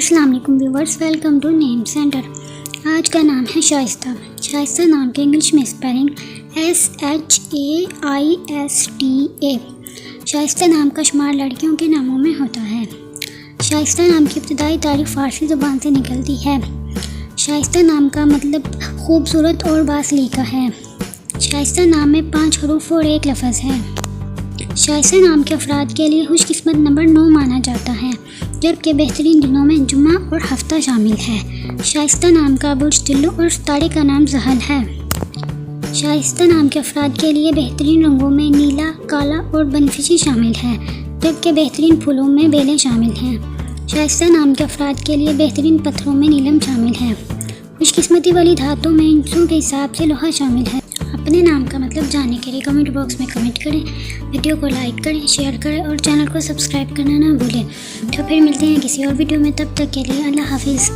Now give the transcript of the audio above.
السلام علیکم viewers, welcome to name centre. آج کا نام ہے شائستہ۔ شائستہ نام کے انگلش میں اسپیلنگ SHAISTA۔ شائستہ نام کا شمار لڑکیوں کے ناموں میں ہوتا ہے۔ شائستہ نام کی ابتدائی تاریخ فارسی زبان سے نکلتی ہے۔ شائستہ نام کا مطلب خوبصورت اور باسلیقہ ہے۔ شائستہ نام میں 5 حروف اور 1 لفظ ہے۔ شائستہ نام کے افراد کے لیے خوش قسمت نمبر 9 مانا جاتا ہے، جبکہ بہترین دنوں میں جمعہ اور ہفتہ شامل ہے۔ شائستہ نام کا برج ٹلو اور ستارے کا نام زحل ہے۔ شائستہ نام کے افراد کے لیے بہترین رنگوں میں نیلا، کالا اور بنفشی شامل ہے، جبکہ بہترین پھولوں میں بیلیں شامل ہیں۔ شائستہ نام کے افراد کے لیے بہترین پتھروں میں نیلم شامل ہے۔ خوش قسمتی والی دھاتوں میں انچوں کے حساب سے لوہا شامل ہے۔ اپنے نام کا مطلب جاننے کے لیے کمنٹ باکس میں کمنٹ کریں، ویڈیو کو لائک کریں، شیئر کریں اور چینل کو سبسکرائب کرنا نہ بھولیں۔ تو پھر ملتے ہیں کسی اور ویڈیو میں، تب تک کے لیے اللہ حافظ۔